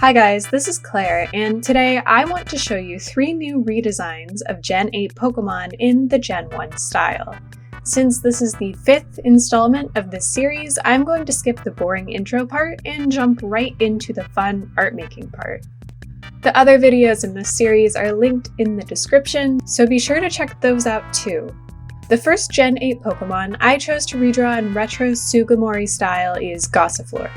Hi guys, this is Claire, and today I want to show you 3 new redesigns of Gen 8 Pokemon in the Gen 1 style. Since this is the 5th installment of this series, I'm going to skip the boring intro part and jump right into the fun art making part. The other videos in this series are linked in the description, so be sure to check those out too. The first Gen 8 Pokemon I chose to redraw in retro Sugimori style is Gossifleur.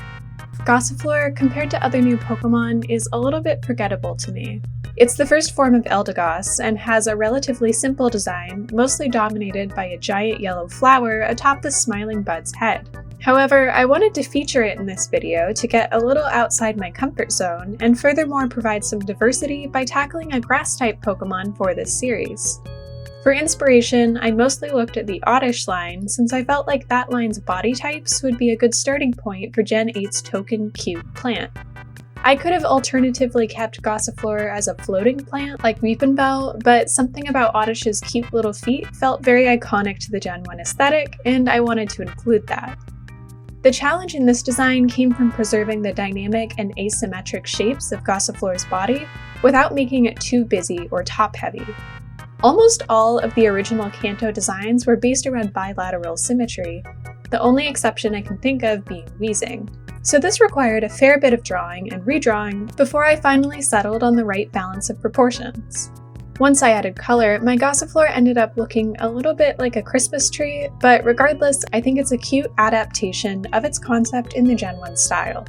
Gossifleur, compared to other new Pokemon, is a little bit forgettable to me. It's the first form of Eldegoss and has a relatively simple design, mostly dominated by a giant yellow flower atop the smiling bud's head. However, I wanted to feature it in this video to get a little outside my comfort zone and furthermore provide some diversity by tackling a grass-type Pokemon for this series. For inspiration, I mostly looked at the Oddish line since I felt like that line's body types would be a good starting point for Gen 8's token cute plant. I could have alternatively kept Gossifleur as a floating plant like Weepinbell, but something about Oddish's cute little feet felt very iconic to the Gen 1 aesthetic, and I wanted to include that. The challenge in this design came from preserving the dynamic and asymmetric shapes of Gossifleur's body without making it too busy or top-heavy. Almost all of the original Kanto designs were based around bilateral symmetry, the only exception I can think of being Weezing. So this required a fair bit of drawing and redrawing before I finally settled on the right balance of proportions. Once I added color, my Gossifleur ended up looking a little bit like a Christmas tree, but regardless, I think it's a cute adaptation of its concept in the Gen 1 style.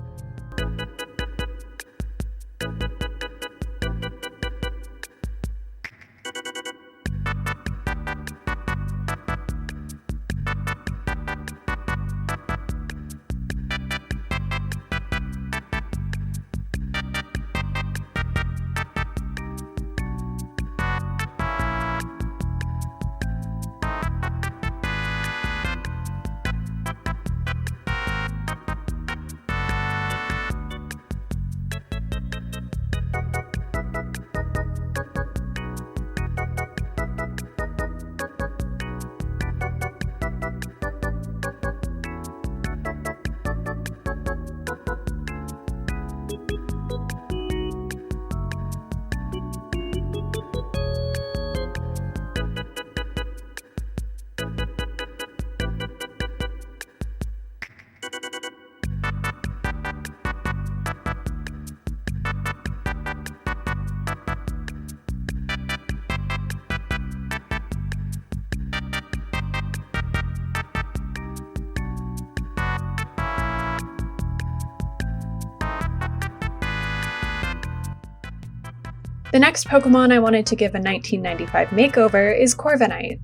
The next Pokemon I wanted to give a 1995 makeover is Corvinite.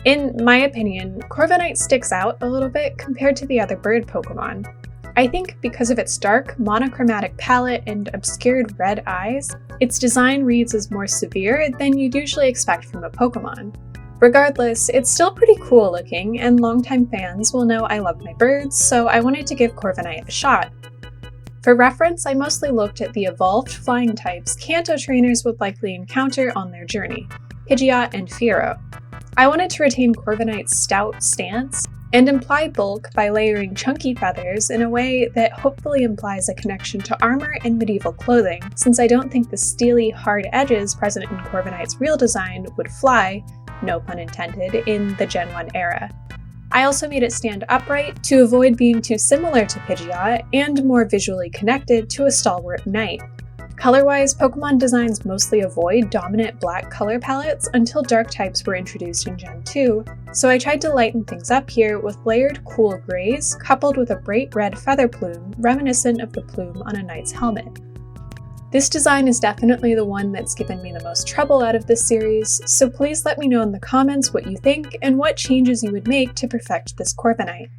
In my opinion, Corvinite sticks out a little bit compared to the other bird Pokemon. I think because of its dark, monochromatic palette and obscured red eyes, its design reads as more severe than you'd usually expect from a Pokemon. Regardless, it's still pretty cool looking, and longtime fans will know I love my birds, so I wanted to give Corviknight a shot. For reference, I mostly looked at the evolved flying types Kanto trainers would likely encounter on their journey, Pidgeot and Fearow. I wanted to retain Corviknight's stout stance and imply bulk by layering chunky feathers in a way that hopefully implies a connection to armor and medieval clothing, since I don't think the steely, hard edges present in Corviknight's real design would fly, no pun intended, in the Gen 1 era. I also made it stand upright to avoid being too similar to Pidgeot and more visually connected to a stalwart knight. Color-wise, Pokemon designs mostly avoid dominant black color palettes until dark types were introduced in Gen 2, so I tried to lighten things up here with layered cool grays coupled with a bright red feather plume reminiscent of the plume on a knight's helmet. This design is definitely the one that's given me the most trouble out of this series, so please let me know in the comments what you think and what changes you would make to perfect this Corviknight.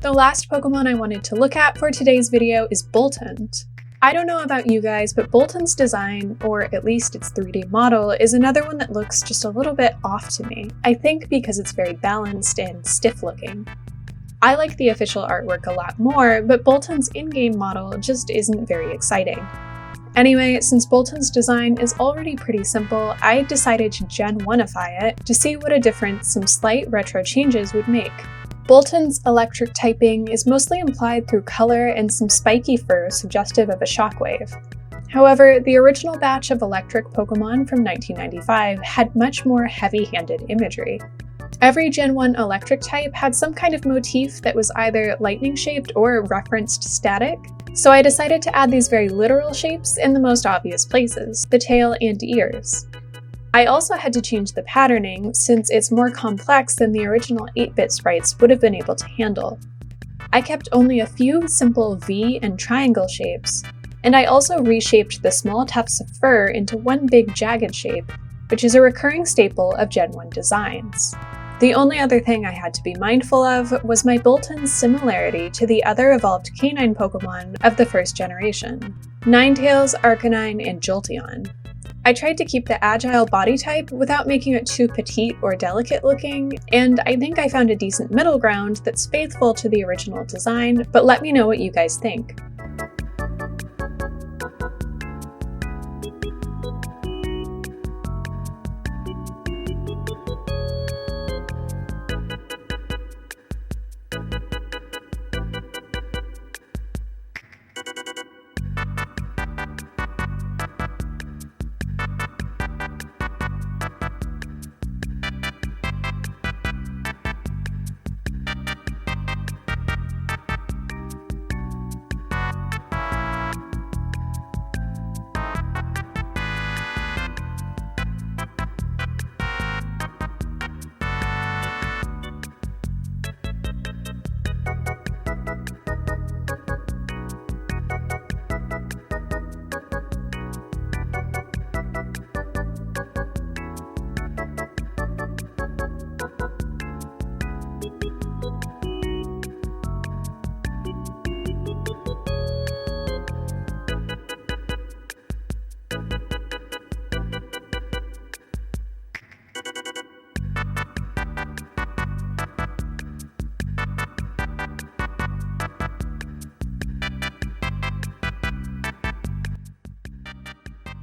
The last Pokemon I wanted to look at for today's video is Bolton. I don't know about you guys, but Bolton's design, or at least its 3D model, is another one that looks just a little bit off to me. I think because it's very balanced and stiff looking. I like the official artwork a lot more, but Bolton's in-game model just isn't very exciting. Anyway, since Bolton's design is already pretty simple, I decided to Gen 1ify it to see what a difference some slight retro changes would make. Bolton's electric typing is mostly implied through color and some spiky fur suggestive of a shockwave. However, the original batch of electric Pokemon from 1995 had much more heavy-handed imagery. Every Gen 1 electric type had some kind of motif that was either lightning-shaped or referenced static, so I decided to add these very literal shapes in the most obvious places, the tail and ears. I also had to change the patterning since it's more complex than the original 8-bit sprites would have been able to handle. I kept only a few simple V and triangle shapes, and I also reshaped the small tufts of fur into one big jagged shape, which is a recurring staple of Gen 1 designs. The only other thing I had to be mindful of was my Bolton's similarity to the other evolved canine Pokemon of the first generation, Ninetales, Arcanine, and Jolteon. I tried to keep the agile body type without making it too petite or delicate looking, and I think I found a decent middle ground that's faithful to the original design, but let me know what you guys think.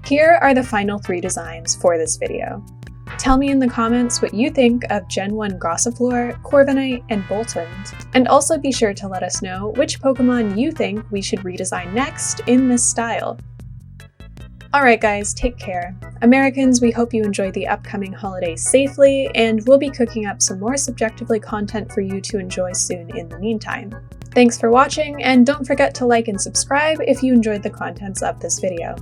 Here are the final 3 designs for this video. Tell me in the comments what you think of Gen 1 Gossifleur, Corvinite, and Bolton, and also be sure to let us know which Pokemon you think we should redesign next in this style. Alright guys, take care. Americans, we hope you enjoy the upcoming holidays safely, and we'll be cooking up some more subjectively content for you to enjoy soon in the meantime. Thanks for watching, and don't forget to like and subscribe if you enjoyed the contents of this video.